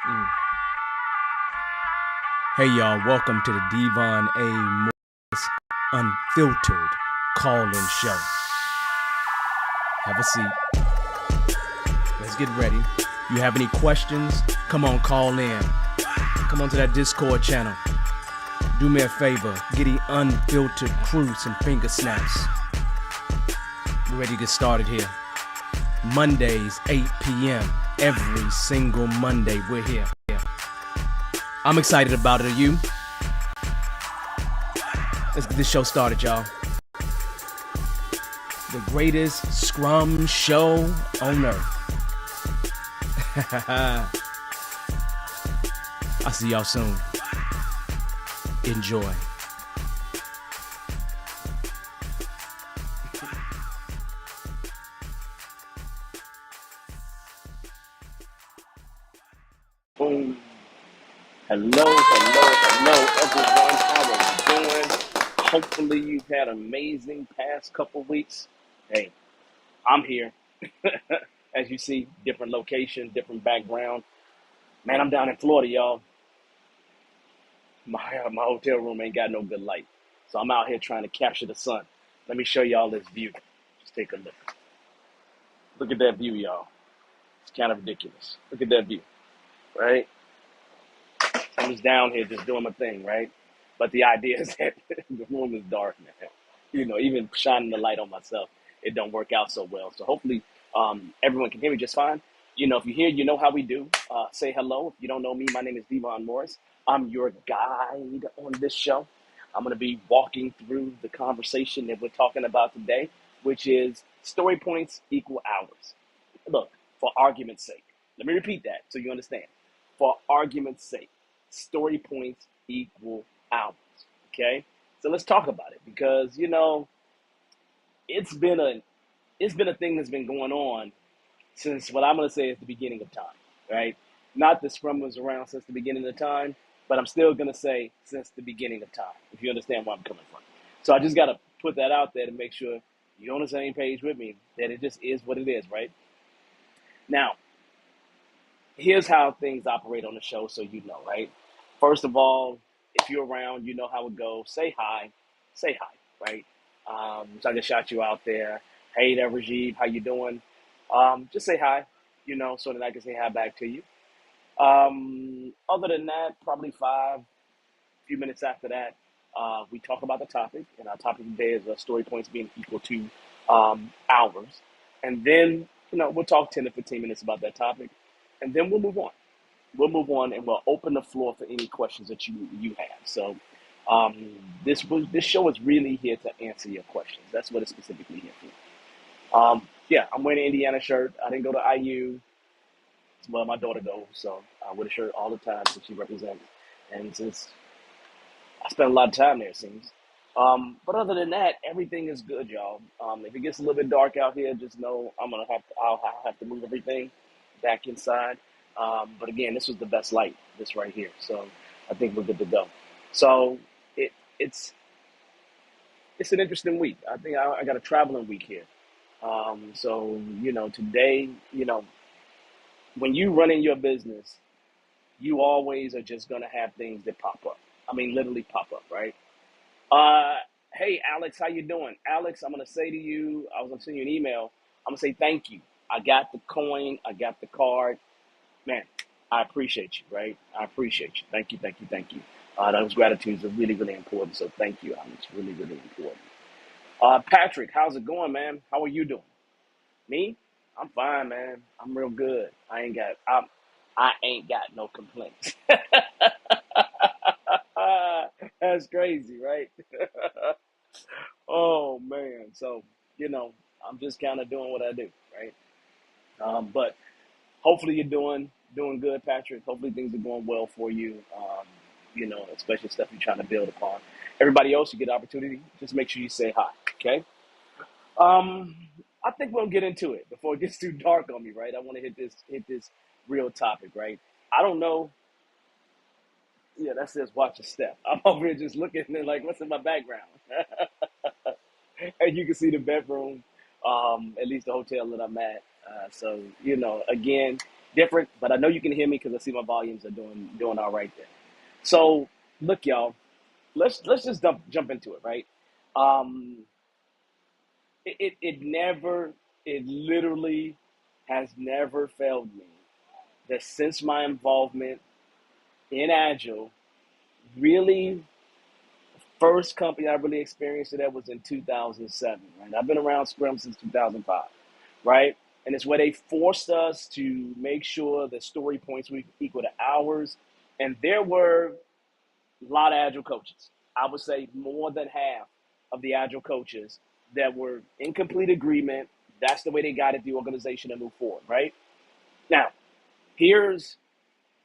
Mm. Hey y'all, welcome to the Devon A. Morris Unfiltered Call-In Show. Have a seat. Let's get ready. You have any questions? Come on, call in. Come on to that Discord channel. Do me a favor, get the unfiltered crew some finger snaps. We're ready to get started here. Mondays, 8 p.m. Every single Monday, we're here. I'm excited about it. Are you? Let's get this show started, y'all. The greatest Scrum show on earth. I'll see y'all soon. Enjoy. Boom. Hello, everyone. How are you doing? Hopefully you've had an amazing past couple weeks. Hey, I'm here. As you see, different location, different background. Man, I'm down in Florida, y'all. My hotel room ain't got no good light. So I'm out here trying to capture the sun. Let me show y'all this view. Just take a look. Look at that view, y'all. It's kind of ridiculous. Look at that view, right? I'm just down here just doing my thing, right? But the idea is that the room is dark, man. Even shining the light on myself, it don't work out so well. So hopefully, everyone can hear me just fine. If you're here, you know how we do. Say hello. If you don't know me, my name is Devon Morris. I'm your guide on this show. I'm going to be walking through the conversation that we're talking about today, which is story points equal hours. Look, for argument's sake, let me repeat that so you understand. For argument's sake, story points equal hours. Okay, so let's talk about it because it's been a thing that's been going on since what I'm going to say is the beginning of time, right? Not that Scrum was around since the beginning of time, but I'm still going to say since the beginning of time, if you understand where I'm coming from. So I just got to put that out there to make sure you're on the same page with me, that it just is what it is, right? Now, here's how things operate on the show so you know, right? First of all, if you're around, you know how it goes. Say hi, right? So I just shot you out there. Hey there, Rajiv, how you doing? Just say hi, so that I can say hi back to you. Other than that, probably few minutes after that, we talk about the topic, and our topic today is story points being equal to hours. And then, we'll talk 10 to 15 minutes about that topic, and then we'll move on. And we'll open the floor for any questions that you have. So this show is really here to answer your questions. That's what it's specifically here for. Yeah, I'm wearing an Indiana shirt. I didn't go to IU. It's where my daughter goes, so I wear a shirt all the time that she represents. And since I spend a lot of time there, it seems. But other than that, everything is good, y'all. If it gets a little bit dark out here, just know I'll have to move everything back inside. But again, this was the best light, this right here. So I think we're good to go. So it it's it's an interesting week. I think I got a traveling week here. So today, when you run in your business, you always are just gonna have things that pop up. I mean, literally pop up, right? Uh, hey, Alex, how you doing? Alex, I'm gonna say to you, I was gonna send you an email. I'm gonna say thank you. I got the coin. I got the card. Man, I appreciate you, right? I appreciate you. Thank you, thank you, thank you. Those gratitudes are really, really important. So thank you, Alex. Really, really important. Patrick, how's it going, man? How are you doing? Me? I'm fine, man. I'm real good. I ain't got no complaints. That's crazy, right? Oh man. So, I'm just kind of doing what I do, right? But hopefully you're doing good, Patrick. Hopefully things are going well for you. Especially stuff you're trying to build upon. Everybody else, you get opportunity. Just make sure you say hi, okay? Um, I think we'll get into it before it gets too dark on me, right? I want to hit this real topic, right? I don't know. Yeah, that says watch your step. I'm over here just looking and like, what's in my background? And you can see the bedroom, at least the hotel that I'm at. So, again, different, but I know you can hear me because I see my volumes are doing all right there. So look, y'all, let's just jump into it, right? Um, it never, it literally has never failed me that since my involvement in Agile, really first company I really experienced it at was in 2007. Right, I've been around Scrum since 2005, right? And it's where they forced us to make sure that story points were equal to hours. And there were a lot of Agile coaches. I would say more than half of the Agile coaches that were in complete agreement. That's the way they guided the organization to move forward, right? Now, here's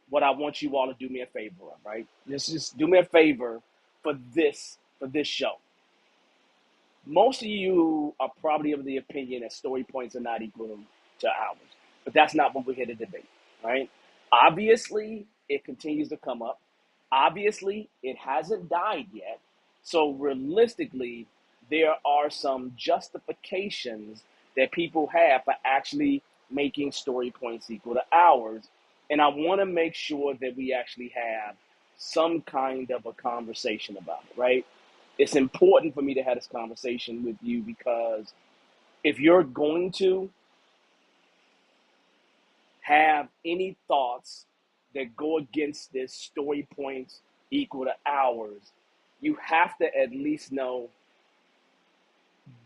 what I want you all to do me a favor of, right? Just do me a favor for this show. Most of you are probably of the opinion that story points are not equal to hours, but that's not what we're here to debate, right? Obviously, it continues to come up. Obviously, it hasn't died yet. So realistically, there are some justifications that people have for actually making story points equal to hours. And I want to make sure that we actually have some kind of a conversation about it, right? It's important for me to have this conversation with you because if you're going to have any thoughts that go against this story points equal to hours, you have to at least know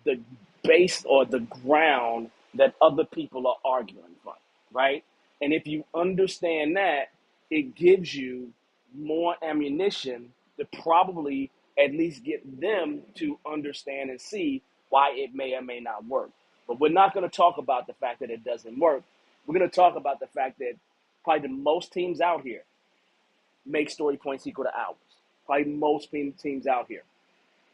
the base or the ground that other people are arguing from, right? And if you understand that, it gives you more ammunition to probably at least get them to understand and see why it may or may not work. But we're not going to talk about the fact that it doesn't work. We're going to talk about the fact that probably the most teams out here make story points equal to hours. Probably most teams out here.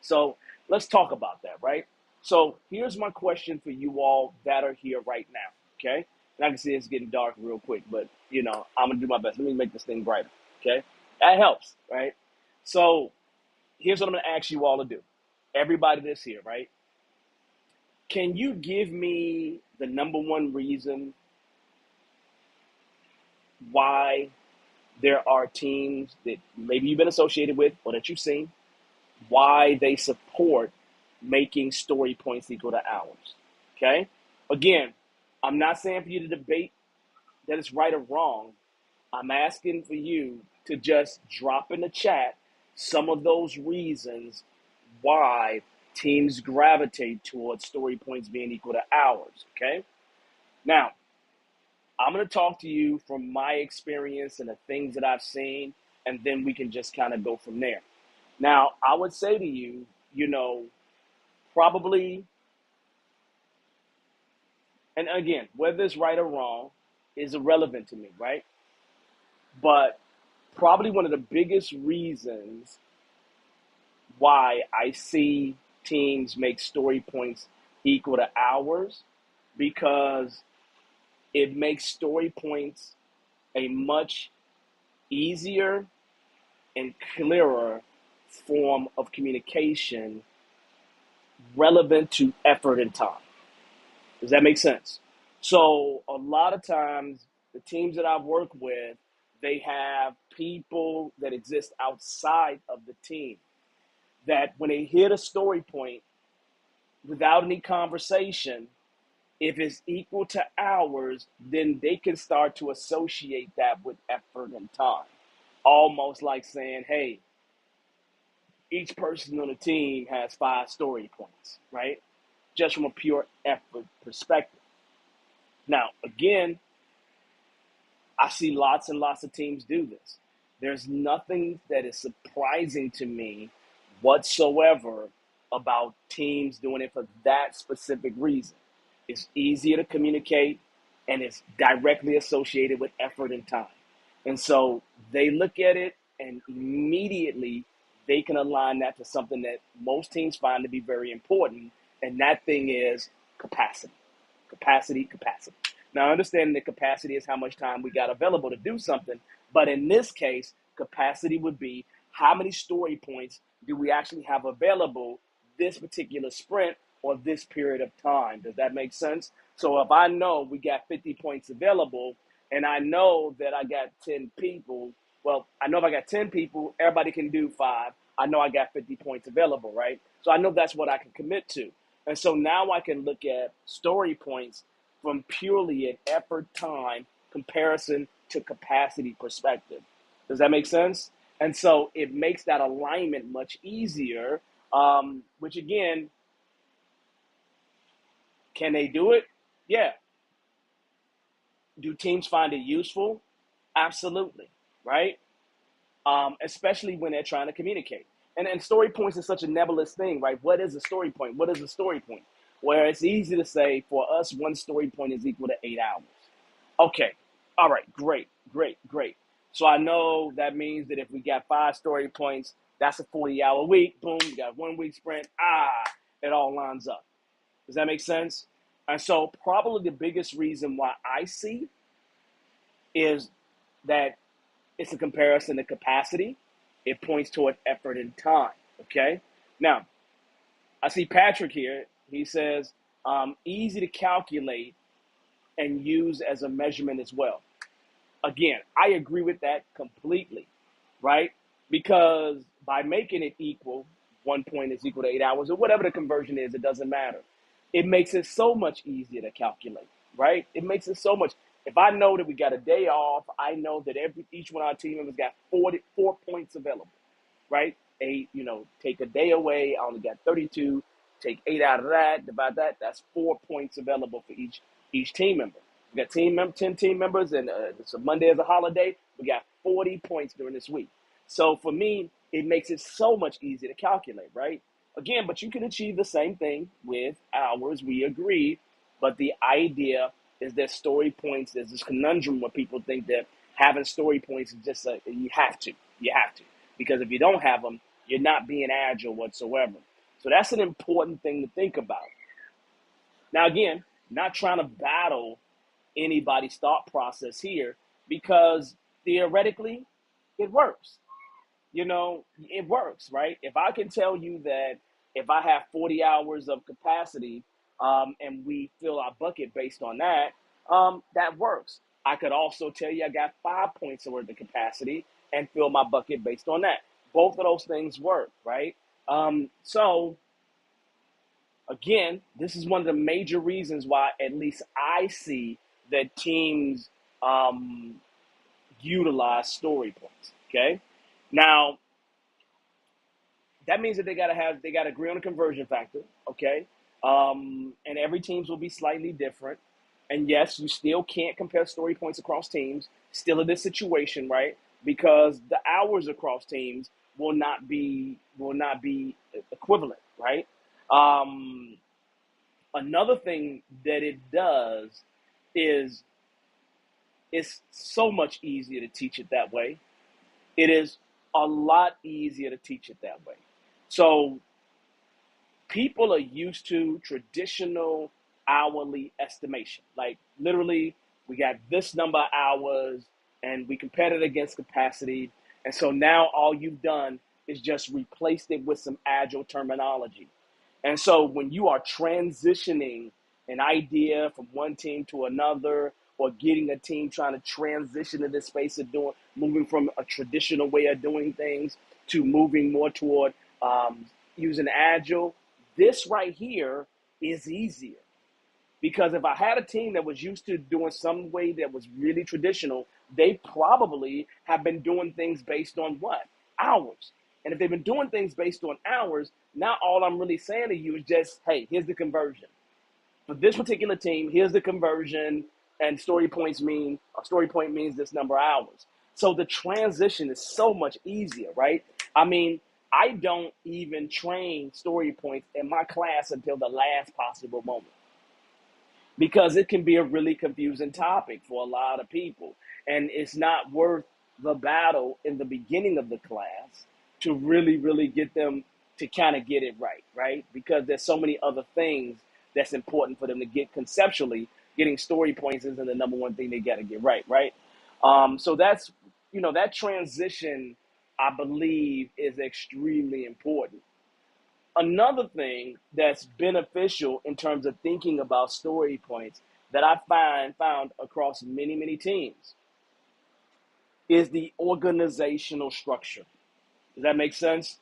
So let's talk about that, right? So here's my question for you all that are here right now, okay? And I can see it's getting dark real quick, but I'm gonna do my best. Let me make this thing brighter, okay? That helps, right? So here's what I'm gonna ask you all to do. Everybody that's here, right? Can you give me the number one reason why there are teams that maybe you've been associated with or that you've seen, why they support making story points equal to hours. Okay? Again, I'm not saying for you to debate that it's right or wrong. I'm asking for you to just drop in the chat some of those reasons why teams gravitate towards story points being equal to hours. Okay? Now, I'm going to talk to you from my experience and the things that I've seen, and then we can just kind of go from there. Now, I would say to you, probably, and again, whether it's right or wrong is irrelevant to me, right? But probably one of the biggest reasons why I see teams make story points equal to hours because it makes story points a much easier and clearer form of communication relevant to effort and time. Does that make sense? So a lot of times, the teams that I've worked with, they have people that exist outside of the team that when they hear the story point, without any conversation, if it's equal to hours, then they can start to associate that with effort and time. Almost like saying, hey, each person on the team has 5 story points, right? Just from a pure effort perspective. Now, again, I see lots and lots of teams do this. There's nothing that is surprising to me whatsoever about teams doing it for that specific reason. It's easier to communicate and it's directly associated with effort and time. And so they look at it and immediately they can align that to something that most teams find to be very important. And that thing is capacity. Capacity, capacity. Now, understanding that capacity is how much time we got available to do something. But in this case, capacity would be how many story points do we actually have available this particular sprint or this period of time. Does that make sense? So if I know we got 50 points available, and I know that I got 10 people. Well, I know if I got 10 people, everybody can do five. I know I got 50 points available, right? So I know that's what I can commit to. And so now I can look at story points from purely an effort time comparison to capacity perspective. Does that make sense? And so it makes that alignment much easier, which again, can they do it? Yeah. Do teams find it useful? Absolutely, right? Especially when they're trying to communicate. And story points is such a nebulous thing, right? What is a story point? What is a story point? Where it's easy to say for us, one story point is equal to 8 hours. Okay, all right, great, great, great. So I know that means that if we got five story points, that's a 40-hour week. Boom, we got 1 week sprint. It all lines up. Does that make sense? And so probably the biggest reason why I see is that it's a comparison to capacity. It points toward effort and time. Okay. Now, I see Patrick here. He says, easy to calculate and use as a measurement as well. Again, I agree with that completely, right? Because by making it equal, 1 point is equal to 8 hours, or whatever the conversion is, it doesn't matter. It makes it so much easier to calculate, right? It makes it so much. If I know that we got a day off, I know that each one of our team members got 44 points available, right? Take a day away, I only got 32. Take 8 out of that, divide that. That's 4 points available for each team member. We got 10 team members, and so Monday is a holiday. We got 40 points during this week. So for me, it makes it so much easier to calculate, right? Again, but you can achieve the same thing with hours. We agree, but the idea is that story points. There's this conundrum where people think that having story points is just you have to, because if you don't have them, you're not being agile whatsoever. So that's an important thing to think about. Now, again, not trying to battle anybody's thought process here, because theoretically it works. It works, right? If I can tell you that if I have 40 hours of capacity, and we fill our bucket based on that, that works. I could also tell you I got 5 points worth of capacity and fill my bucket based on that. Both of those things work, right? So again, this is one of the major reasons why at least I see that teams utilize story points. Okay, now that means that they gotta agree on a conversion factor. Okay, and every teams will be slightly different. And yes, you still can't compare story points across teams. Still in this situation, right? Because the hours across teams will not be equivalent, right? Um, Another thing that it does is it's so much easier to teach it that way. It is a lot easier to teach it that way. So people are used to traditional hourly estimation. Like literally, we got this number of hours and we compared it against capacity. And so now all you've done is just replaced it with some agile terminology. And so when you are transitioning an idea from one team to another, or getting a team trying to transition to this space of moving from a traditional way of doing things to moving more toward using agile, this right here is easier. Because if I had a team that was used to doing some way that was really traditional, they probably have been doing things based on what? Hours. And if they've been doing things based on hours, now all I'm really saying to you is just, hey, here's the conversion. For this particular team, here's the conversion, and a story point means this number of hours. So the transition is so much easier, right? I mean, I don't even train story points in my class until the last possible moment, because it can be a really confusing topic for a lot of people. And it's not worth the battle in the beginning of the class to really, really get them to kind of get it right, right? Because there's so many other things that's important for them to get conceptually. Getting story points isn't the number one thing they got to get right, right? So that transition, I believe, is extremely important. Another thing that's beneficial in terms of thinking about story points that I found across many, many teams is the organizational structure. Does that make sense?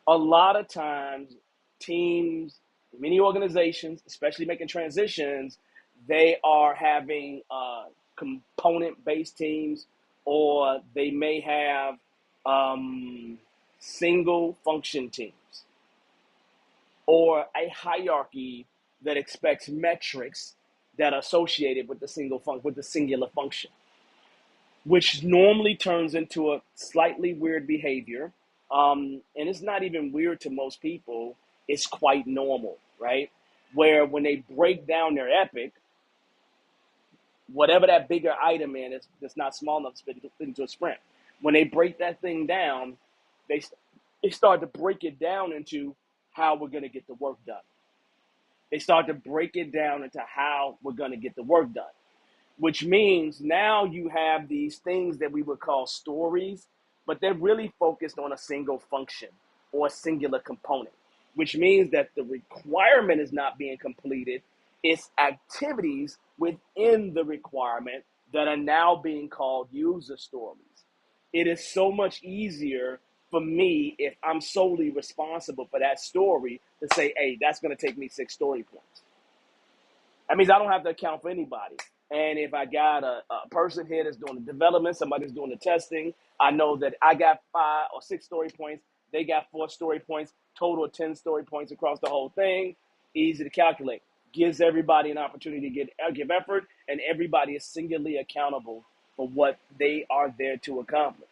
A lot of times, teams, many organizations, especially making transitions, they are having component-based teams, or they may have single function teams, or a hierarchy that expects metrics that are associated with the singular function, which normally turns into a slightly weird behavior. And it's not even weird to most people. It's quite normal, right? Where when they break down their epic, whatever that bigger item is that's not small enough to fit into a sprint, when they break that thing down, they, they start to break it down into how we're going to get the work done. They start to break it down into how we're going to get the work done, which means now you have these things that we would call stories, but they're really focused on a single function or a singular component, which means that the requirement is not being completed. It's activities within the requirement that are now being called user stories. It is so much easier for me, if I'm solely responsible for that story, to say, hey, that's going to take me 6 story points. That means I don't have to account for anybody. And if I got a person here that's doing the development, somebody's doing the testing, I know that I got 5 or 6 story points. They got 4 story points, total of 10 story points across the whole thing. Easy to calculate. Gives everybody an opportunity to give effort, and everybody is singularly accountable for what they are there to accomplish.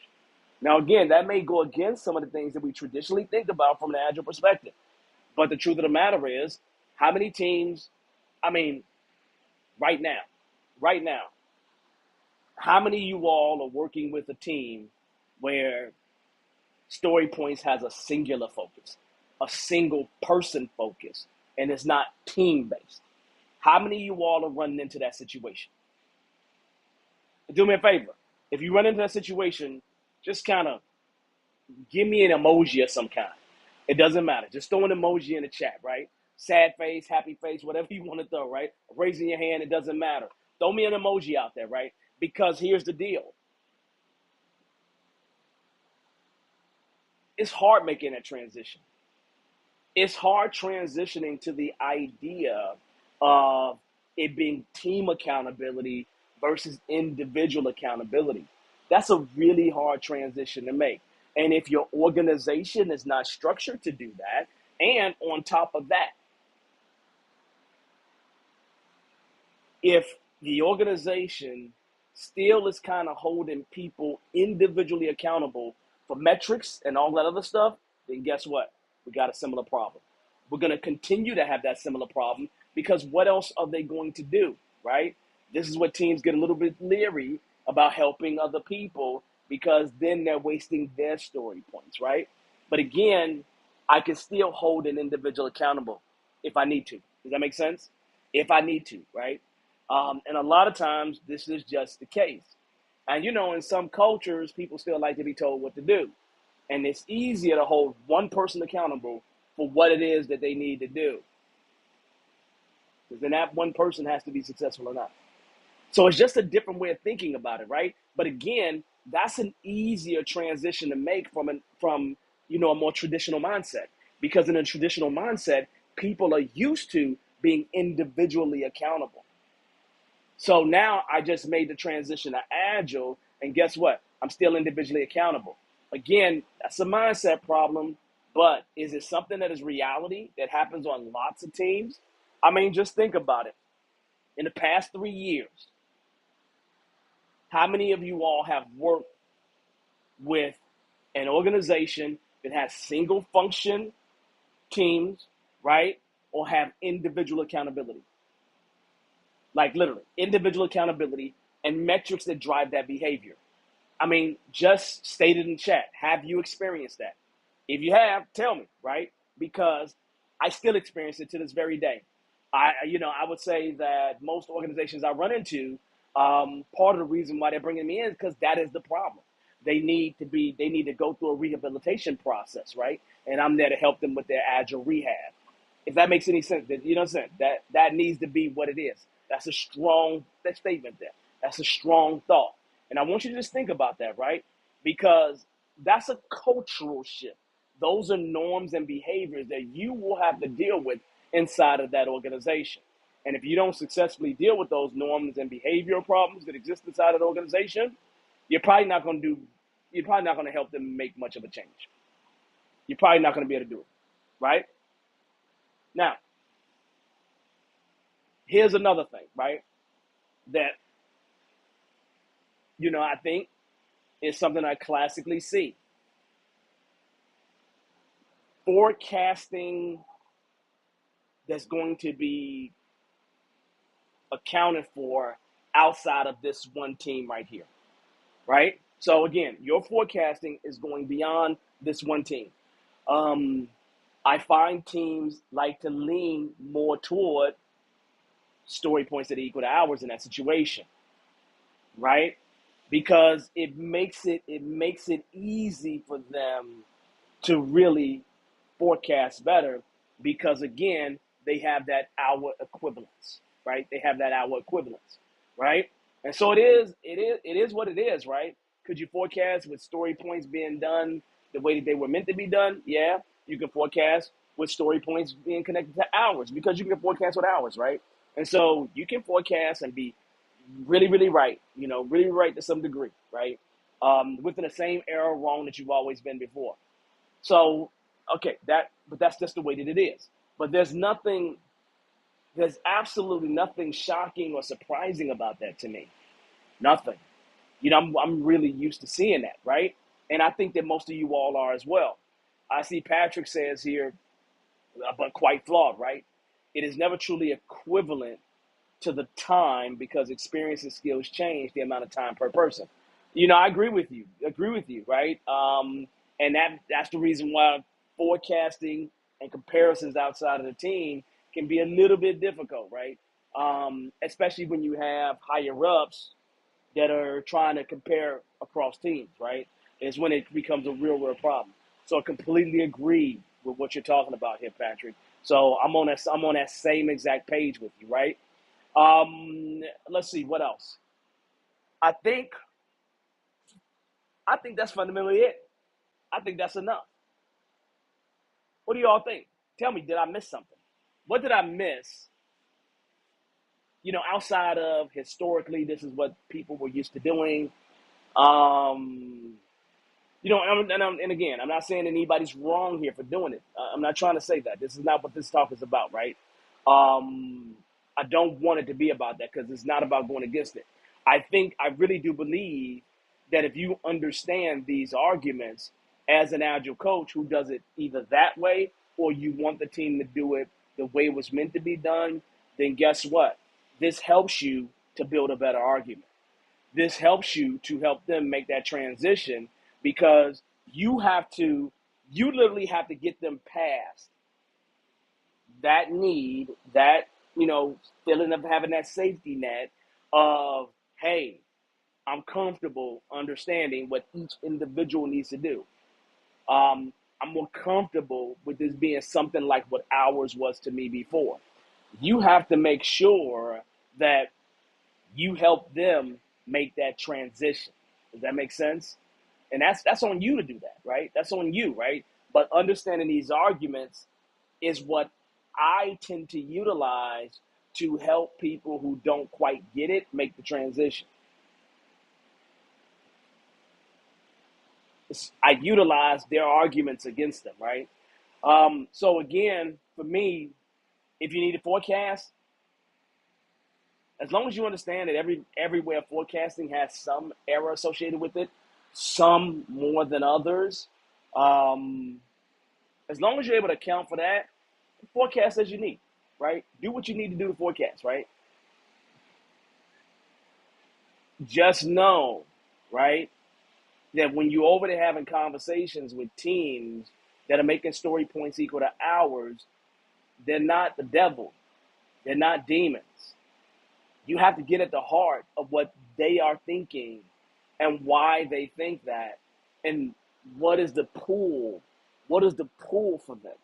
Now, again, that may go against some of the things that we traditionally think about from an Agile perspective. But the truth of the matter is, how many teams, I mean, right now, how many of you all are working with a team where Story Points has a singular focus, a single person focus, and it's not team based? How many of you all are running into that situation? Do me a favor. If you run into that situation, just kind of give me an emoji of some kind. It doesn't matter. Just throw an emoji in the chat, right? Sad face, happy face, whatever you want to throw, right? Raising your hand, it doesn't matter. Throw me an emoji out there, right? Because here's the deal. It's hard making that transition. It's hard transitioning to the idea of it being team accountability versus individual accountability. That's a really hard transition to make. And if your organization is not structured to do that, and on top of that, if the organization still is kind of holding people individually accountable for metrics and all that other stuff, then guess what? We got a similar problem. We're going to continue to have that similar problem, because what else are they going to do, right? This is what teams get a little bit leery about helping other people, because then they're wasting their story points, right? But again, I can still hold an individual accountable if I need to. Does that make sense? If I need to, right? And a lot of times, this is just the case. And in some cultures, people still like to be told what to do. And it's easier to hold one person accountable for what it is that they need to do, because then that one person has to be successful or not. So it's just a different way of thinking about it, right? But again, that's an easier transition to make from a more traditional mindset, because in a traditional mindset, people are used to being individually accountable. So now I just made the transition to Agile, and guess what? I'm still individually accountable. Again, that's a mindset problem, but is it something that is reality that happens on lots of teams? I mean, just think about it. In the past 3 years, how many of you all have worked with an organization that has single function teams, right? Or have individual accountability? Like literally, individual accountability and metrics that drive that behavior. I mean, just state it in chat. Have you experienced that? If you have, tell me, right? Because I still experience it to this very day. I would say that most organizations I run into, part of the reason why they're bringing me in is because that is the problem. They need to go through a rehabilitation process, right? And I'm there to help them with their Agile rehab. If that makes any sense, you know what I'm saying? That needs to be what it is. That's a strong that statement there. That's a strong thought. And I want you to just think about that, right? Because that's a cultural shift. Those are norms and behaviors that you will have to deal with inside of that organization. And if you don't successfully deal with those norms and behavioral problems that exist inside of the organization, you're probably not going to do, you're probably not going to help them make much of a change. You're probably not going to be able to do it, right? Now, here's another thing, right? That, I think is something I classically see. Forecasting that's going to be accounted for outside of this one team right here, right? So again, your forecasting is going beyond this one team. I find teams like to lean more toward story points that equal to hours in that situation, right? Because it makes it easy for them to really forecast better because again they have that hour equivalence, right? They have that hour equivalence, right? And so it is what it is, right? Could you forecast with story points being done the way that they were meant to be done? Yeah, you can forecast with story points being connected to hours because you can forecast with hours, right? And so you can forecast and be really, really right, really right to some degree, right? Within the same error wrong that you've always been before. So, okay, but that's just the way that it is. But there's absolutely nothing shocking or surprising about that to me. Nothing. I'm really used to seeing that, right? And I think that most of you all are as well. I see Patrick says here, but quite flawed, right? It is never truly equivalent to the time because experience and skills change the amount of time per person. I agree with you. Right? And that's the reason why forecasting and comparisons outside of the team can be a little bit difficult, right? Especially when you have higher ups that are trying to compare across teams, right? Is when it becomes a real problem. So I completely agree with what you're talking about here, Patrick. So I'm on that same exact page with you, right? Let's see what else. I think I think that's fundamentally it. I think that's enough. What do you all think? Tell me, did I miss something? What did I miss? Outside of historically, this is what people were used to doing. Um, and again, I'm not saying anybody's wrong here for doing it. I'm not trying to say that. This is not what this talk is about, right? Um, I don't want it to be about that because it's not about going against it. I really do believe that if you understand these arguments as an agile coach who does it either that way or you want the team to do it the way it was meant to be done, then guess what? This helps you to build a better argument. This helps you to help them make that transition because you literally have to get them past that need, that, feeling of having that safety net of, hey, I'm comfortable understanding what each individual needs to do. I'm more comfortable with this being something like what ours was to me before. You have to make sure that you help them make that transition. Does that make sense? And that's on you to do that, right? That's on you, right? But understanding these arguments is what I tend to utilize to help people who don't quite get it make the transition. I utilize their arguments against them, right? So again, for me, if you need a forecast, as long as you understand that everywhere forecasting has some error associated with it, some more than others, um, as long as you're able to account for that, forecast as you need, right? Do what you need to do to forecast, right? Just know, right, that when you're over there having conversations with teams that are making story points equal to ours, they're not the devil. They're not demons. You have to get at the heart of what they are thinking and why they think that and what is the pull for them,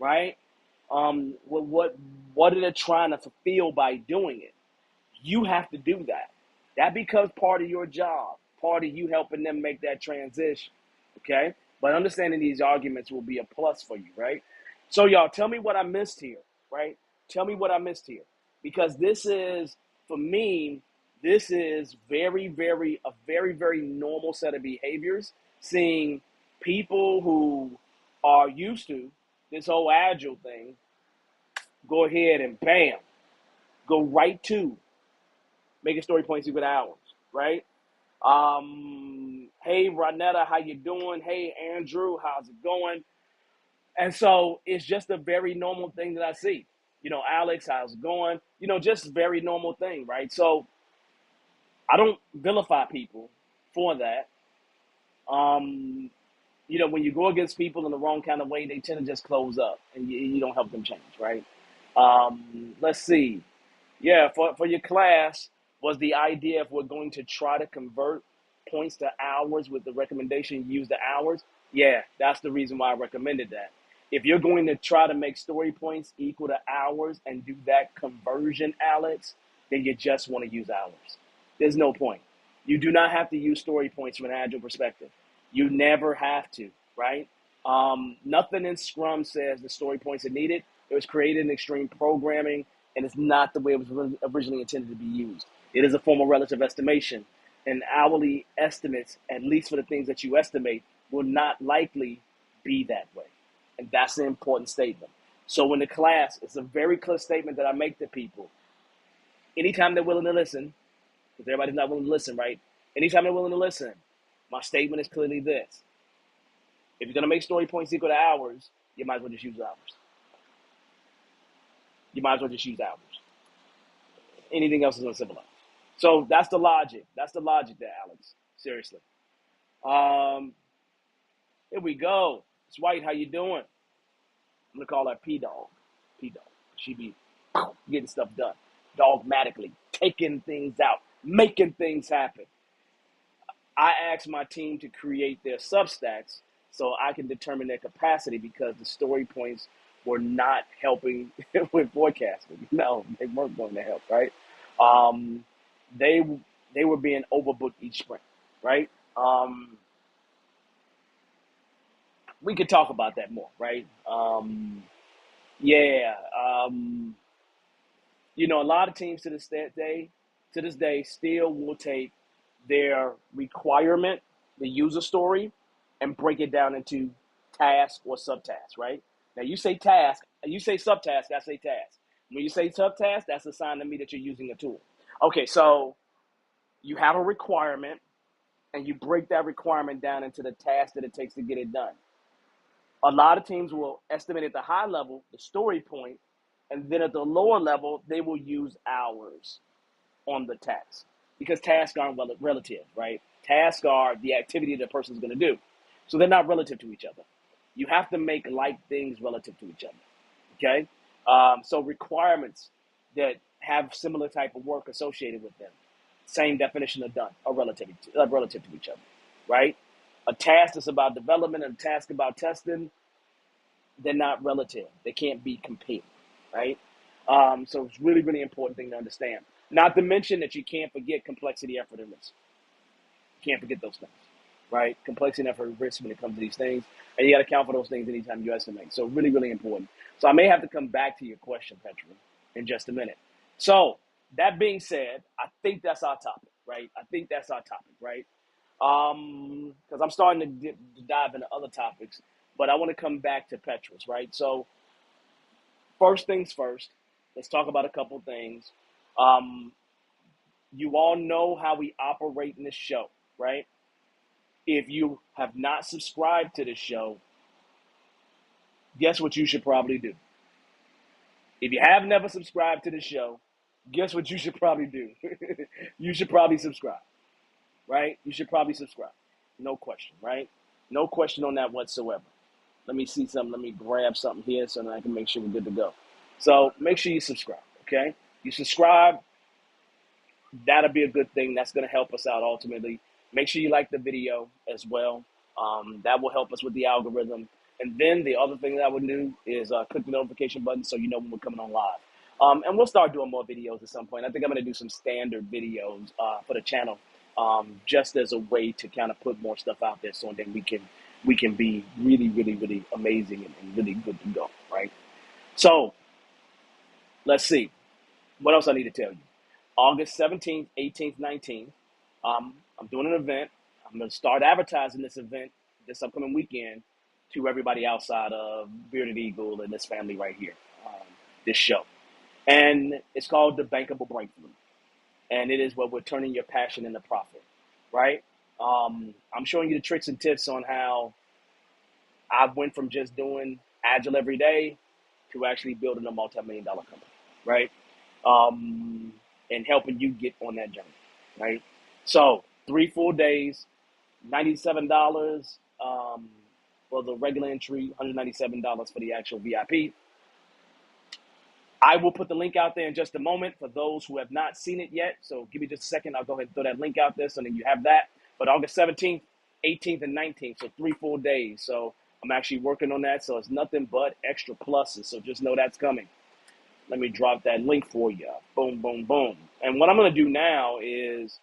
right? What are they trying to fulfill by doing it? You have to do that. That becomes part of your job, part of you helping them make that transition. Okay? But understanding these arguments will be a plus for you, right? So, y'all, tell me what I missed here, right? Tell me what I missed here. Because this is, for me, this is very normal set of behaviors. Seeing people who are used to this whole agile thing go ahead and bam, go right to making story points equal to hours, right? Hey, Ronetta, how you doing? Hey, Andrew, how's it going? And so it's just a very normal thing that I see. Alex, how's it going? Just very normal thing, right? So I don't vilify people for that. When you go against people in the wrong kind of way, they tend to just close up and you don't help them change, right? Let's see. Yeah, for your class, was the idea if we're going to try to convert points to hours with the recommendation use the hours? Yeah, that's the reason why I recommended that. If you're going to try to make story points equal to hours and do that conversion, Alex, then you just want to use hours. There's no point. You do not have to use story points from an agile perspective. You never have to, right? Nothing in Scrum says the story points are needed. It was created in extreme programming, and it's not the way it was originally intended to be used. It is a form of relative estimation, and hourly estimates, at least for the things that you estimate, will not likely be that way. And that's an important statement. So in the class, it's a very clear statement that I make to people. Anytime they're willing to listen, because everybody's not willing to listen, right? Anytime they're willing to listen, my statement is clearly this. If you're going to make story points equal to hours, you might as well just use hours. You might as well just use hours. Anything else is uncivilized. So that's the logic. That's the logic there, Alex. Seriously. Here we go. It's White. How you doing? I'm gonna call her P-Dog. P-Dog. She be getting stuff done, dogmatically, taking things out, making things happen. I asked my team to create their Substacks so I can determine their capacity because the story points were not helping with forecasting. No, they weren't going to help, right? They they were being overbooked each sprint, right? We could talk about that more, right? Yeah, a lot of teams to this day, still will take their requirement, the user story, and break it down into task or subtask, right? Now you say task, you say subtask, I say task. When you say subtask, that's a sign to me that you're using a tool. Okay, so you have a requirement and you break that requirement down into the task that it takes to get it done. A lot of teams will estimate at the high level the story point, and then at the lower level, they will use hours on the task because tasks aren't relative, right? Tasks are the activity that a person is going to do. So they're not relative to each other. You have to make like things relative to each other, okay? So requirements that have similar type of work associated with them, same definition of done, are relative to each other, right? A task that's about development and a task about testing, they're not relative. They can't be compared, right? So it's really important thing to understand. Not to mention that you can't forget complexity, effort, and risk. You can't forget those things, right? Complexity, effort, and risk when it comes to these things. And you got to account for those things anytime you estimate. So really important. So I may have to come back to your question, Petra, in just a minute. So that being said, I think that's our topic, right? I think that's our topic, right? Because I'm starting to dive into other topics, but I want to come back to Petra's, right? So first things first, let's talk about a couple things. You all know how we operate in this show, right? If you have not subscribed to this show, guess what you should probably do? If you have never subscribed to the show, guess what you should probably do? You should probably subscribe, right? You should probably subscribe. No question, right? No question on that whatsoever. Let me see something. Let me grab something here so that I can make sure we're good to go. So make sure you subscribe, okay? You subscribe, that'll be a good thing. That's going to help us out ultimately. Make sure you like the video as well. That will help us with the algorithm. And then the other thing that I would do is click the notification button so you know when we're coming on live. And we'll start doing more videos at some point. I think I'm going to do some standard videos for the channel, just as a way to kind of put more stuff out there, so then we can be really, really, really amazing and really good to go, right? So let's see what else I need to tell you. August 17th, 18th, 19th, I'm doing an event. I'm going to start advertising this event this upcoming weekend to everybody outside of Bearded Eagle and this family right here, this show. And it's called the Bankable Breakthrough. And it is what we're turning your passion into profit, right? I'm showing you the tricks and tips on how I went from just doing Agile every day to actually building a multi-million-dollar company, right? And helping you get on that journey, right? So 3 full days, $97 for the regular entry, $197 for the actual VIP. I will put the link out there in just a moment for those who have not seen it yet. So give me just a second. I'll go ahead and throw that link out there so then you have that. But August 17th, 18th, and 19th, so 3 full days. So I'm actually working on that. So it's nothing but extra pluses. So just know that's coming. Let me drop that link for you. Boom, boom, boom. And what I'm going to do now is,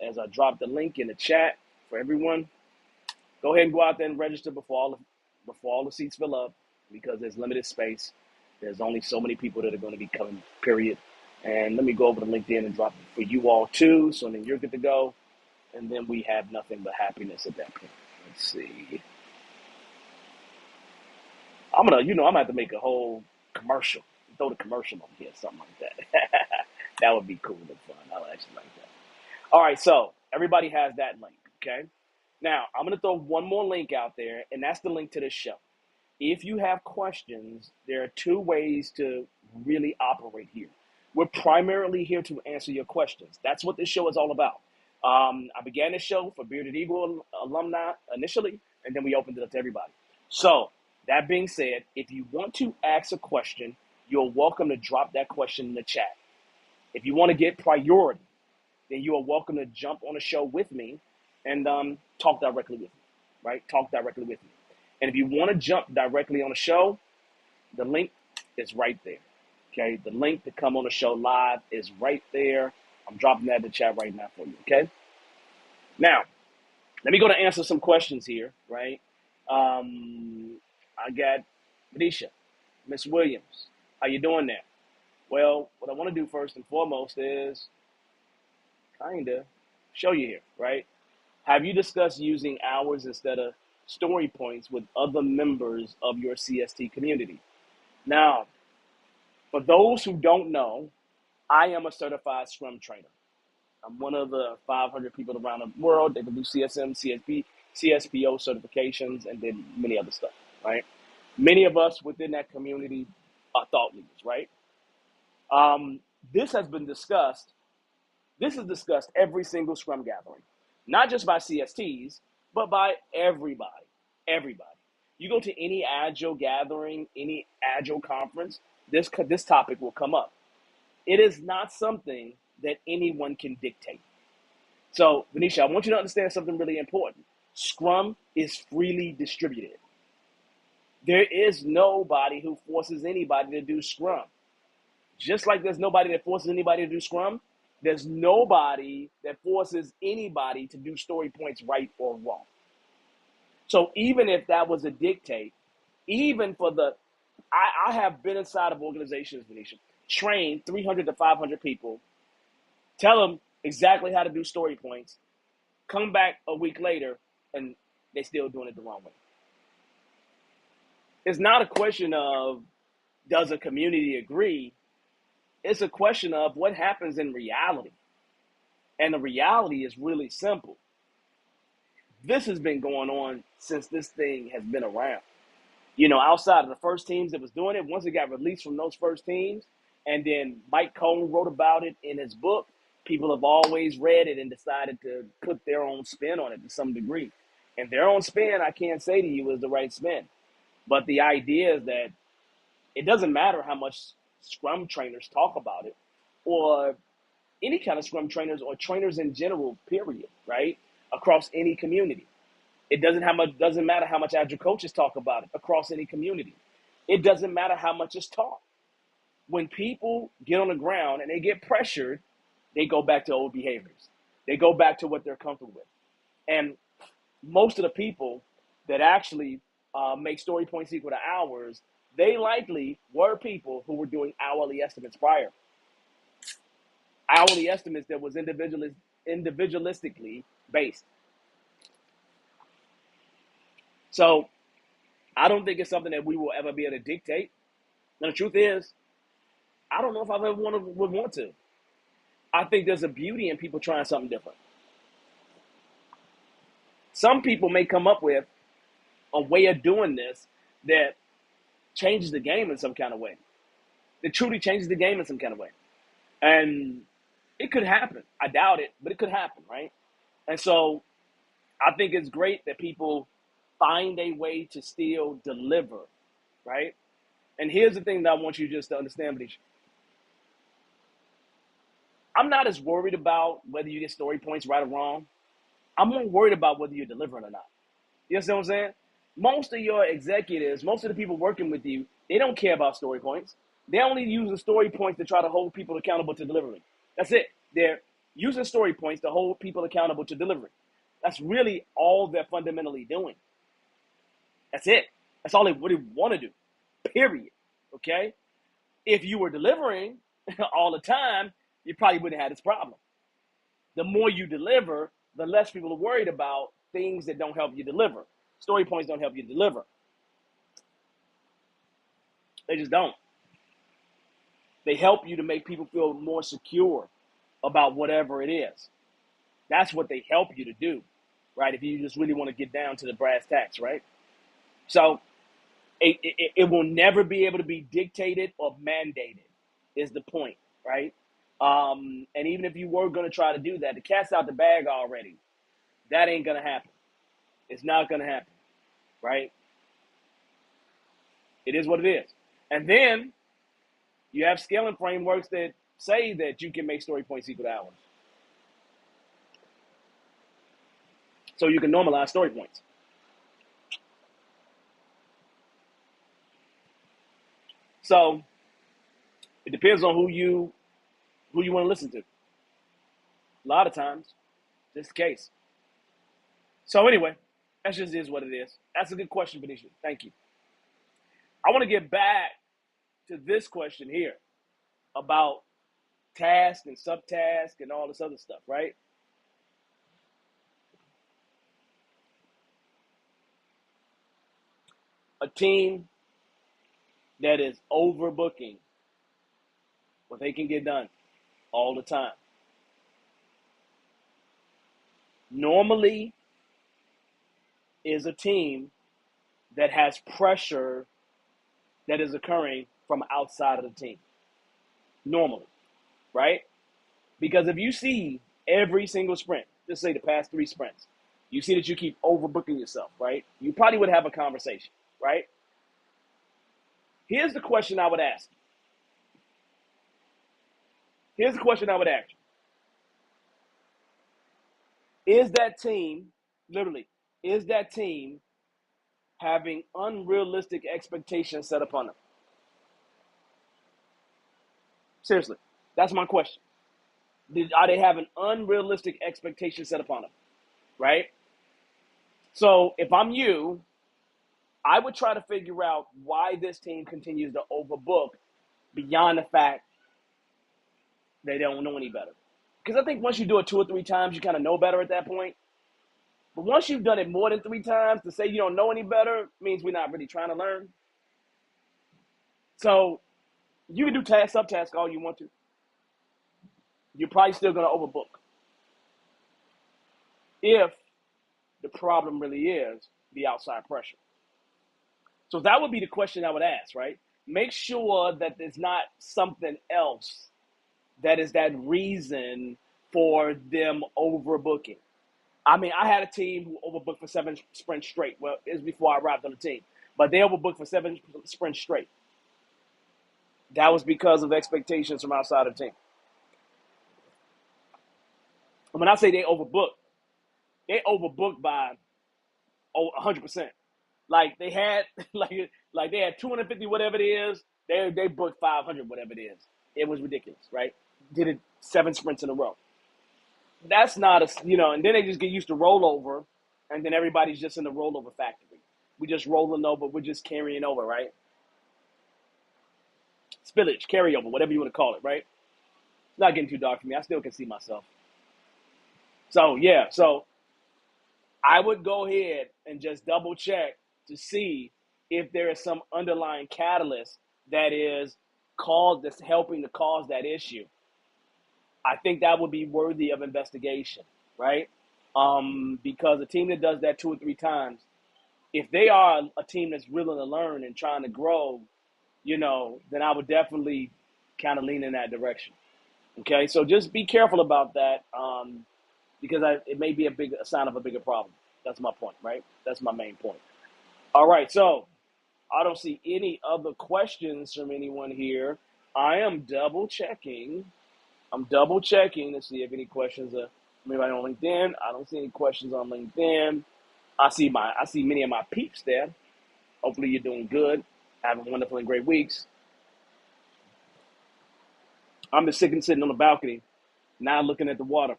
as I drop the link in the chat for everyone, go ahead and go out there and register before all the seats fill up, because there's limited space. There's only so many people that are going to be coming, period. And let me go over to LinkedIn and drop it for you all too, so then you're good to go. And then we have nothing but happiness at that point. Let's see. I'm gonna have to make a whole commercial. Throw the commercial on here, something like that. That would be cool and fun. I would actually like that. All right, so everybody has that link, okay? Now, I'm going to throw one more link out there, and that's the link to this show. If you have questions, there are 2 ways to really operate here. We're primarily here to answer your questions. That's what this show is all about. I began this show for Bearded Eagle alumni initially, and then we opened it up to everybody. So, that being said, if you want to ask a question, you're welcome to drop that question in the chat. If you want to get priority, then you are welcome to jump on a show with me and talk directly with me, right? Talk directly with me. And if you want to jump directly on a show, the link is right there, okay? The link to come on the show live is right there. I'm dropping that in the chat right now for you, okay? Now, let me go to answer some questions here, right? I got Venetia, Miss Williams. How you doing there? Well, what I want to do first and foremost is kind of show you here, right? Have you discussed using hours instead of story points with other members of your CST community? Now, for those who don't know, I am a certified Scrum trainer. I'm one of the 500 people around the world that can do CSM, CSP, CSPO certifications, and then many other stuff, right? Many of us within that community are thought leaders, right? This has been discussed. This is discussed every single Scrum gathering, not just by CSTs, but by everybody. Everybody. You go to any Agile gathering, any Agile conference, this topic will come up. It is not something that anyone can dictate. So, Venetia, I want you to understand something really important. Scrum is freely distributed. There is nobody who forces anybody to do Scrum. Just like there's nobody that forces anybody to do Scrum, there's nobody that forces anybody to do story points right or wrong. So even if that was a dictate, even for I have been inside of organizations, Venetia, trained 300 to 500 people, tell them exactly how to do story points, come back a week later, and they're still doing it the wrong way. It's not a question of does a community agree? It's a question of what happens in reality. And the reality is really simple. This has been going on since this thing has been around. Outside of the first teams that was doing it, once it got released from those first teams, and then Mike Cohn wrote about it in his book, people have always read it and decided to put their own spin on it to some degree. And their own spin, I can't say to you, is the right spin. But the idea is that it doesn't matter how much Scrum trainers talk about it, or any kind of Scrum trainers or trainers in general, period, right? Across any community. It doesn't matter how much agile coaches talk about it across any community. It doesn't matter how much it's taught. When people get on the ground and they get pressured, they go back to old behaviors. They go back to what they're comfortable with. And most of the people that actually make story points equal to hours, they likely were people who were doing hourly estimates prior. Hourly estimates that was individualistically based. So I don't think it's something that we will ever be able to dictate. And the truth is, I don't know if I ever would want to. I think there's a beauty in people trying something different. Some people may come up with a way of doing this that changes the game in some kind of way. That truly changes the game in some kind of way. And it could happen. I doubt it, but it could happen, right? And so I think it's great that people find a way to still deliver, right? And here's the thing that I want you just to understand, Benicia. I'm not as worried about whether you get story points right or wrong. I'm more worried about whether you're delivering or not. You understand what I'm saying? Most of your executives, most of the people working with you, they don't care about story points. They only use the story points to try to hold people accountable to delivering. That's it. They're using story points to hold people accountable to delivering. That's really all they're fundamentally doing. That's it. That's all they really want to do, period. Okay? If you were delivering all the time, you probably wouldn't have this problem. The more you deliver, the less people are worried about things that don't help you deliver. Story points don't help you deliver. They just don't. They help you to make people feel more secure about whatever it is. That's what they help you to do, right? If you just really want to get down to the brass tacks, right? So it will never be able to be dictated or mandated is the point, right? And even if you were going to try to do that, the cat's out the bag already. That ain't going to happen. It's not going to happen, right? It is what it is. And then you have scaling frameworks that say that you can make story points equal to hours. So you can normalize story points. So it depends on who you want to listen to. A lot of times, that's the case. So anyway, that just is what it is. That's a good question, Benicia. Thank you. I want to get back to this question here about task and subtask and all this other stuff, right? A team that is overbooking what they can get done all the time normally is a team that has pressure that is occurring from outside of the team. Normally, right? Because if you see every single sprint, just say the past 3 sprints, you see that you keep overbooking yourself, right? You probably would have a conversation, right? Here's the question I would ask. Here's the question I would ask you. Is that team, literally, is that team having unrealistic expectations set upon them? Seriously, that's my question. Are they having unrealistic expectations set upon them, right? So if I'm you, I would try to figure out why this team continues to overbook beyond the fact they don't know any better. Because I think once you do it 2 or 3 times, you kind of know better at that point. But once you've done it more than 3 times, to say you don't know any better means we're not really trying to learn. So you can do task, subtask all you want to. You're probably still going to overbook. If the problem really is the outside pressure. So that would be the question I would ask, right? Make sure that there's not something else that is that reason for them overbooking. I mean, I had a team who overbooked for 7 sprints straight. Well, it was before I arrived on the team. But they overbooked for 7 sprints straight. That was because of expectations from outside of the team. And when I say they overbooked by Oh, 100%. Like they had like they had 250 whatever it is. They booked 500 whatever it is. It was ridiculous, right? Did it 7 sprints in a row. That's not and then they just get used to rollover, and then everybody's just in the rollover factory. We just rolling over. We're just carrying over, right? Spillage, carryover, whatever you want to call it, right? It's not getting too dark for me. I still can see myself. So yeah, so I would go ahead and just double check to see if there is some underlying catalyst that is that's helping to cause that issue. I think that would be worthy of investigation, right? Because a team that does that 2 or 3 times, if they are a team that's willing to learn and trying to grow, then I would definitely kind of lean in that direction. Okay, so just be careful about that, because it may be a sign of a bigger problem. That's my point, right? That's my main point. All right, so I don't see any other questions from anyone here. I am double checking. I'm double checking to see if any questions are anybody on LinkedIn. I don't see any questions on LinkedIn. I see many of my peeps there. Hopefully you're doing good, having wonderful and great weeks. I'm just sitting on the balcony, now looking at the water.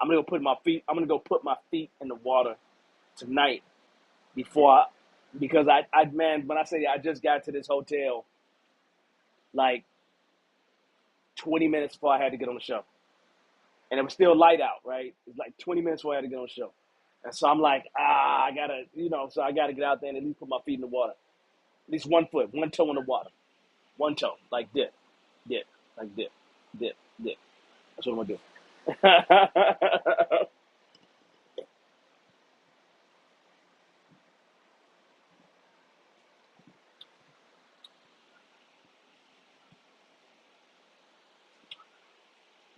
I'm gonna go put my feet in the water tonight because man, when I say I just got to this hotel like 20 minutes before I had to get on the show. And it was still light out, right? It's like 20 minutes before I had to get on the show. And so I'm like, I gotta, so I gotta get out there and at least put my feet in the water. At least 1 foot, 1 toe in the water. 1 toe, like dip, like dip, dip, dip. That's what I'm gonna do.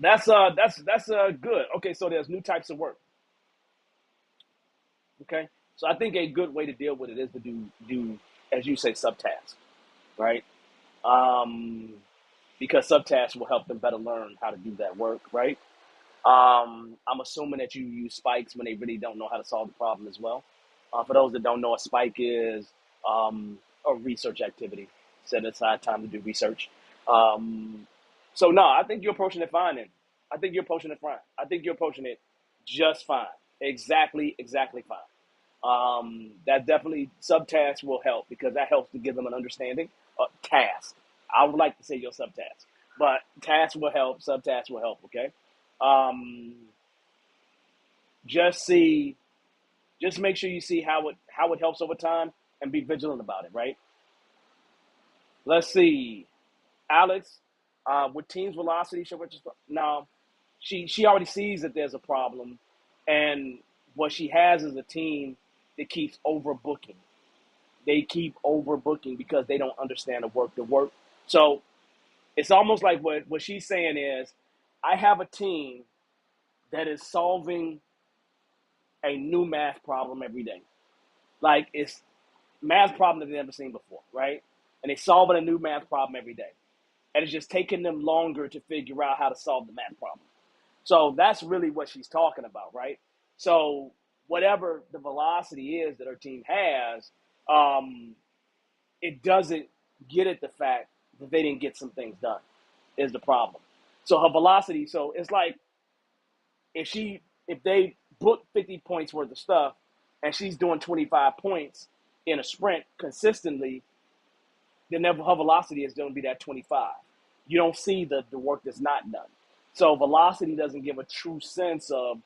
That's good. Okay, so there's new types of work. Okay, so I think a good way to deal with it is to do as you say subtasks, right? Um, because subtasks will help them better learn how to do that work, right? I'm assuming that you use spikes when they really don't know how to solve the problem as well. For those that don't know, a spike is a research activity. Set aside time to do research. Um, so no, I think you're approaching it fine. Then I think you're approaching it fine. I think you're approaching it just fine. Exactly fine. That definitely subtasks will help because that helps to give them an understanding. Task. I would like to say your subtask, but tasks will help. Subtasks will help. Okay. Um, just see, just make sure you see how it helps over time and be vigilant about it. Right. Let's see, Alex, with team's velocity, now she already sees that there's a problem, and what she has is a team that keeps overbooking. They keep overbooking because they don't understand the work. So it's almost like what she's saying is, I have a team that is solving a new math problem every day. Like it's math problem that they've never seen before, right? And they're solving a new math problem every day. And it's just taking them longer to figure out how to solve the math problem. So that's really what she's talking about, right? So whatever the velocity is that her team has, um, it doesn't get at the fact that they didn't get some things done is the problem. So her velocity, so it's like if they book 50 points worth of stuff and she's doing 25 points in a sprint consistently, then her velocity is going to be that 25. You don't see the work that's not done. So velocity doesn't give a true sense of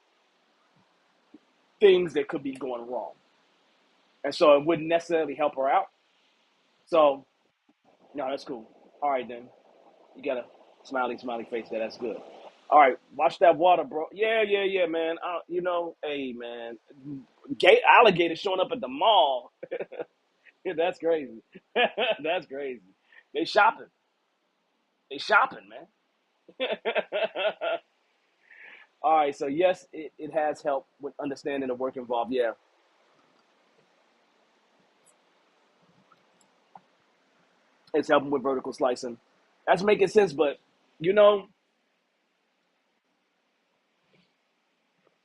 things that could be going wrong. And so it wouldn't necessarily help her out. So, no, that's cool. All right, then. You got a smiley face there. That's good. All right, watch that water, bro. Yeah, man. Hey, man. Alligators showing up at the mall. Yeah, that's crazy. That's crazy. They shopping. They shopping, man. All right, so yes, it has helped with understanding the work involved. Yeah, it's helping with vertical slicing. That's making sense, but you know,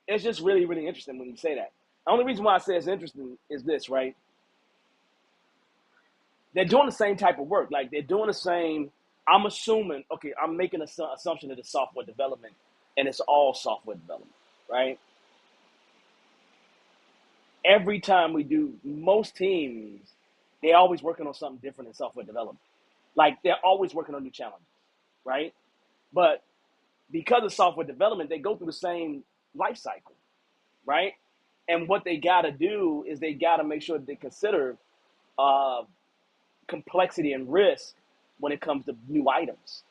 it's just really, really interesting when you say that. The only reason why I say it's interesting is this, right? They're doing the same type of work. Like they're doing the same. I'm assuming, okay, I'm making an assumption that it's software development and it's all software development, right? Every time we do, most teams, they're always working on something different in software development. Like they're always working on new challenges, right? But because of software development, they go through the same life cycle, right? And what they got to do is they got to make sure that they consider uh, complexity and risk when it comes to new items,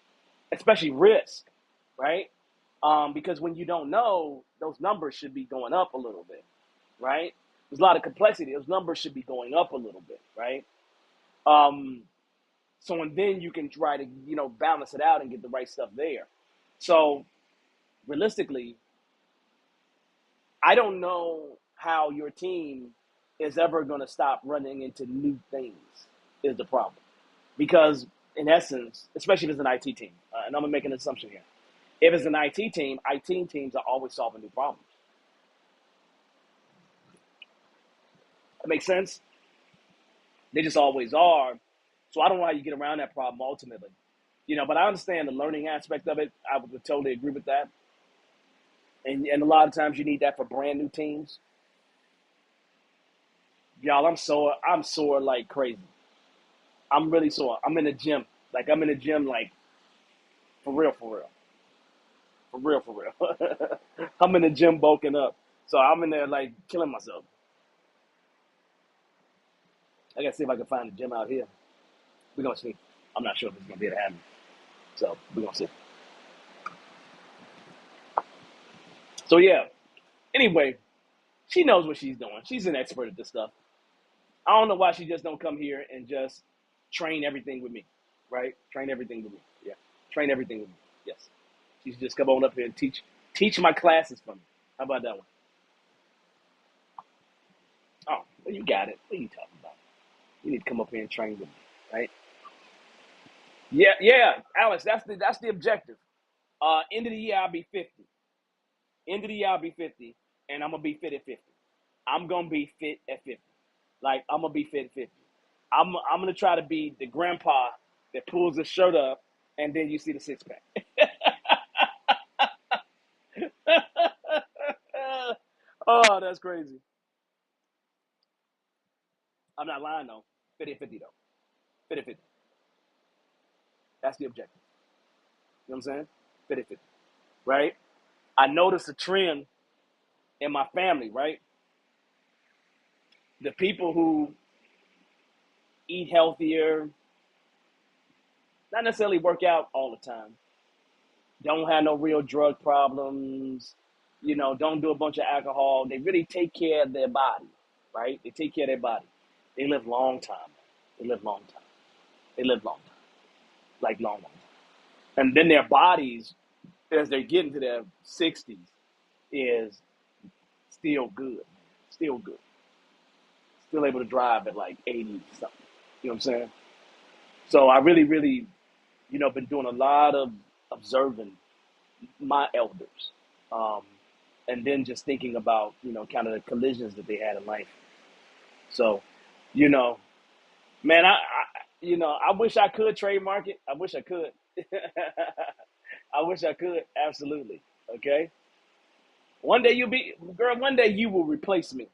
especially risk, right? Because when you don't know, those numbers should be going up a little bit, right? There's a lot of complexity. Those numbers should be going up a little bit, right? Um, so and then you can try to balance it out and get the right stuff there. So realistically, I don't know how your team is ever going to stop running into new things. Is the problem because in essence, especially if it's an IT team, and I'm gonna make an assumption here. If it's an IT team, IT teams are always solving new problems. That makes sense. They just always are. So I don't know how you get around that problem ultimately. But I understand the learning aspect of it. I would totally agree with that. And a lot of times you need that for brand new teams. Y'all, I'm sore like crazy. I'm really sore. I'm in the gym. Like I'm in the gym like for real, for real. For real, for real. I'm in the gym bulking up. So I'm in there like killing myself. I gotta see if I can find a gym out here. We're gonna see. I'm not sure if it's gonna be able to happen. So we're gonna see. So yeah. Anyway, she knows what she's doing. She's an expert at this stuff. I don't know why she just don't come here and just train everything with me. Right? Train everything with me. Yeah. Train everything with me. Yes. She should just come on up here and teach my classes for me. How about that one? Oh, well, you got it. What are you talking about? You need to come up here and train with me, right? Yeah, yeah, Alex. That's the objective. End of the year I'll be 50. End of the year I'll be 50, and I'm gonna be fit at 50. I'm gonna be fit at 50. Like I'm gonna be fit at 50. I'm gonna try to be the grandpa that pulls his shirt up, and then you see the six pack. Oh, that's crazy. I'm not lying though. Fit at 50 though. Fit at 50. That's the objective. You know what I'm saying? Fit at 50. Right? I noticed a trend in my family. Right? The people who eat healthier, not necessarily work out all the time, don't have no real drug problems, don't do a bunch of alcohol. They really take care of their body, right? They take care of their body. They live long time. They live long time. They live long time, like long, long time. And then their bodies, as they get into their 60s, is still good, still good, still able to drive at like 80 something. You know what I'm saying? So I really, really, been doing a lot of observing my elders, um, and then just thinking about kind of the collisions that they had in life. So, you know, man, I wish I could trademark it. I wish I could. I wish I could. Absolutely. Okay. One day you'll be, girl. One day you will replace me.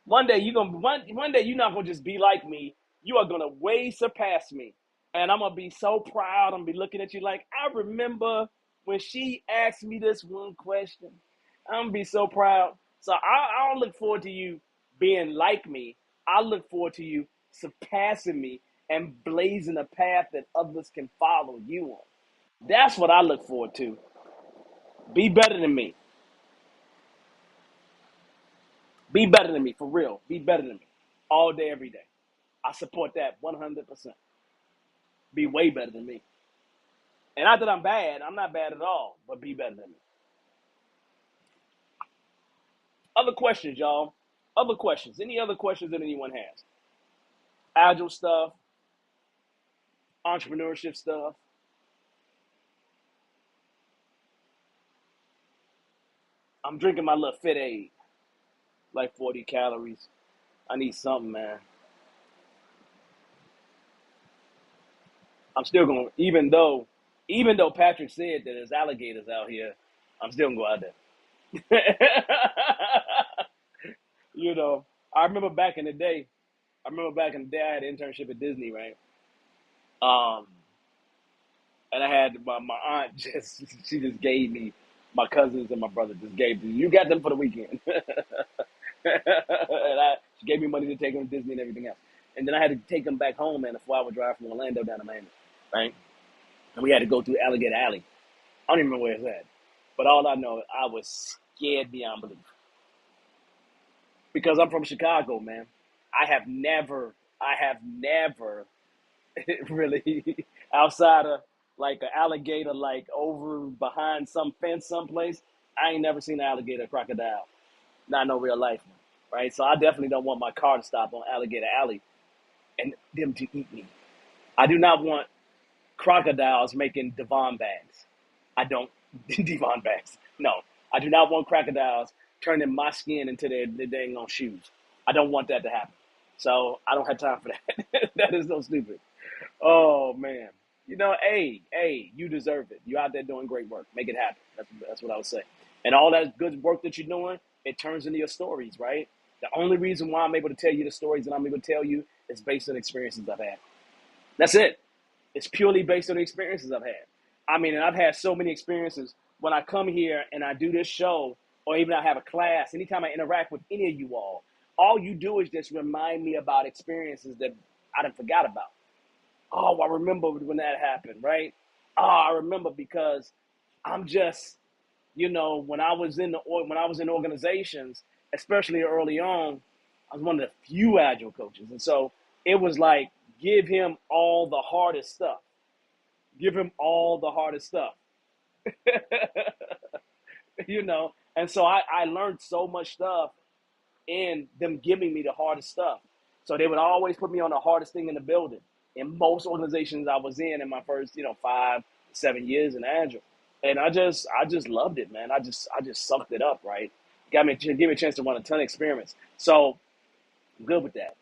One day you gonna one day you're not gonna just be like me. You are gonna way surpass me, and I'm gonna be so proud. I'm gonna be looking at you like I remember when she asked me this one question. I'm gonna be so proud. So I don't look forward to you being like me. I look forward to you surpassing me and blazing a path that others can follow you on. That's what I look forward to. Be better than me. Be better than me, for real. Be better than me. All day, every day. I support that 100%. Be way better than me. And not that I'm bad, I'm not bad at all, but be better than me. Other questions, y'all. Other questions. Any other questions that anyone has? Agile stuff, entrepreneurship stuff. I'm drinking my little Fit Aid. like 40 calories. I need something, man. I'm still going, even though Patrick said that there's alligators out here, I'm still gonna go out there. you know, I remember back in the day. I had an internship at Disney, right? Um, and I had my aunt just she just gave me my cousins and my brother just gave me, you got them for the weekend, she gave me money to take them to Disney and everything else, and then I had to take them back home, man, a 4 hour drive from Orlando down to Miami, right? And we had to go through Alligator Alley. I don't even remember where it's at, but all I know, I was scared beyond belief because I'm from Chicago, man. I have never really outside of like an alligator, like over behind some fence someplace. I ain't never seen an alligator or crocodile. Not no real life, right? So I definitely don't want my car to stop on Alligator Alley and them to eat me. I do not want crocodiles making Devon bags. I don't Devon bags. No, I do not want crocodiles turning my skin into their dang on shoes. I don't want that to happen. So I don't have time for that. That is so stupid. Oh man. Hey, you deserve it. You're out there doing great work. Make it happen. That's what I would say. And all that good work that you're doing, it turns into your stories, right? The only reason why I'm able to tell you the stories that I'm able to tell you is based on experiences I've had. That's it. It's purely based on the experiences I've had. I mean, and I've had so many experiences when I come here and I do this show, or even I have a class, anytime I interact with any of you all you do is just remind me about experiences that I done forgot about. Oh, I remember when that happened, right? Oh, I remember because I'm just, when I was in organizations, especially early on, I was one of the few agile coaches, and so it was like give him all the hardest stuff. Give him all the hardest stuff, And so I learned so much stuff in them giving me the hardest stuff. So they would always put me on the hardest thing in the building. In most organizations I was in my first, 5, 7 years in Agile, and I just loved it, man. I just sucked it up, right? Give me a chance to run a ton of experiments. So I'm good with that.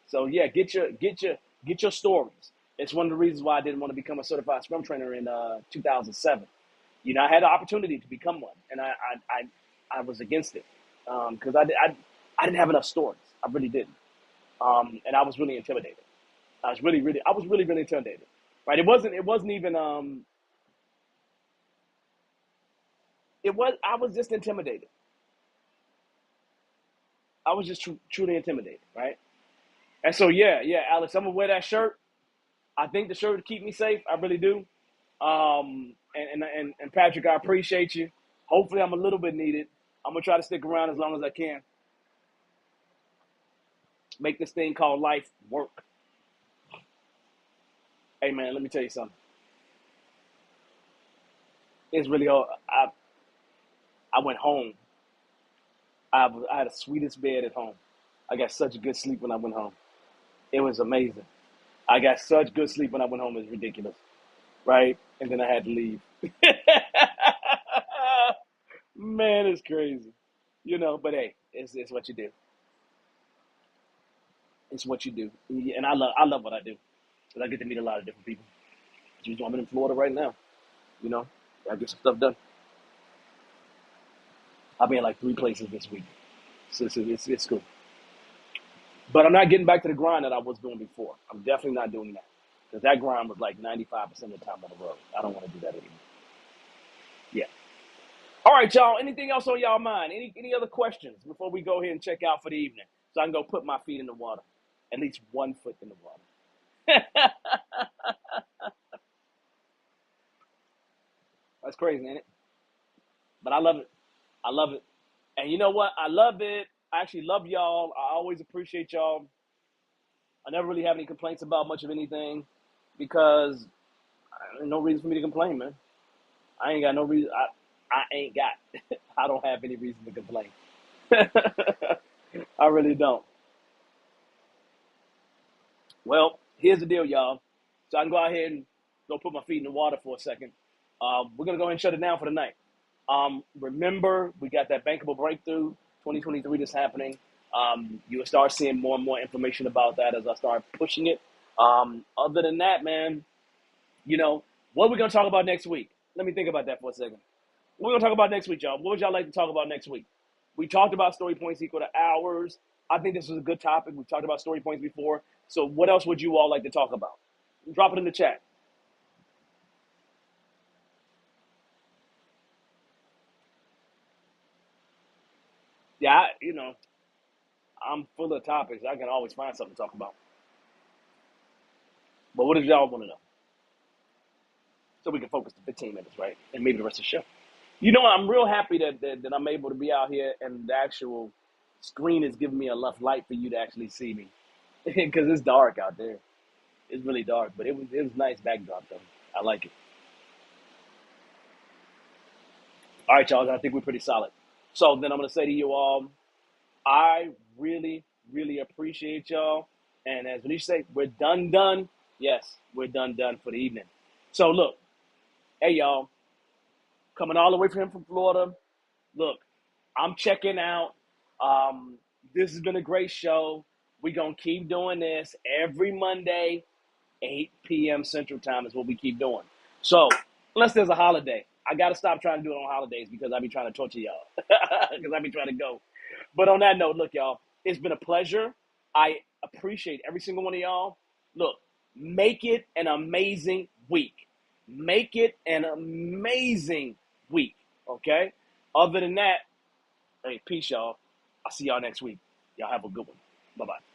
So yeah, get your stories. It's one of the reasons why I didn't want to become a certified Scrum trainer in 2007. I had the opportunity to become one, and I was against it because I didn't have enough stories. I really didn't, and I was really intimidated. I was really really intimidated. Right? It wasn't even it was I was just intimidated. I was just truly intimidated. Right? And so yeah, Alex, I'm gonna wear that shirt. I think the shirt would keep me safe. I really do. And Patrick, I appreciate you. Hopefully, I'm a little bit needed. I'm gonna try to stick around as long as I can. Make this thing called life work. Hey man, let me tell you something. It's really hard. I went home. I had the sweetest bed at home. I got such a good sleep when I went home. It was amazing. I got such good sleep when I went home. It was ridiculous, right? And then I had to leave. Man, it's crazy, But hey, it's what you do. It's what you do, and I love what I do, because I get to meet a lot of different people. I'm in Florida right now, you know. I get some stuff done. I'll be in like 3 places this week, so it's cool. But I'm not getting back to the grind that I was doing before. I'm definitely not doing that, because that grind was like 95% of the time on the road. I don't want to do that anymore. Yeah. All right, y'all. Anything else on y'all mind? Any other questions before we go ahead and check out for the evening? So I can go put my feet in the water, at least 1 foot in the water. That's crazy, ain't it? But I love it. I love it. And you know what? I love it. I actually love y'all. I always appreciate y'all. I never really have any complaints about much of anything, because there's no reason for me to complain, man. I ain't got no reason. I ain't got. I don't have any reason to complain. I really don't. Well, here's the deal, y'all. So I can go ahead and go put my feet in the water for a second. We're gonna go ahead and shut it down for the night. Remember, we got that bankable breakthrough 2023 that's happening. You will start seeing more and more information about that as I start pushing it. Other than that, man, you know, what are we going to talk about next week? Let me think about that for a second. What are we going to talk about next week, y'all? What would y'all like to talk about next week? We talked about story points equal to hours. I think this was a good topic. We've talked about story points before. So what else would you all like to talk about? Drop it in the chat. Yeah, I'm full of topics. I can always find something to talk about. But what did y'all want to know? So we can focus the 15 minutes, right? And maybe the rest of the show. I'm real happy that I'm able to be out here and the actual screen is giving me enough light for you to actually see me. Because it's dark out there. It's really dark, but it was nice backdrop though. I like it. All right, y'all. I think we're pretty solid. So then I'm gonna say to you all, I really, really appreciate y'all. And as Venetia say, we're done. Yes, we're done for the evening. So look, hey y'all, coming all the way from Florida. Look, I'm checking out. This has been a great show. We're gonna keep doing this every Monday, 8 p.m. Central Time is what we keep doing. So, unless there's a holiday, I got to stop trying to do it on holidays because I be trying to torture y'all. Because I be trying to go. But on that note, look, y'all, it's been a pleasure. I appreciate every single one of y'all. Look, make it an amazing week. Make it an amazing week. Okay? Other than that, hey, peace, y'all. I'll see y'all next week. Y'all have a good one. Bye-bye.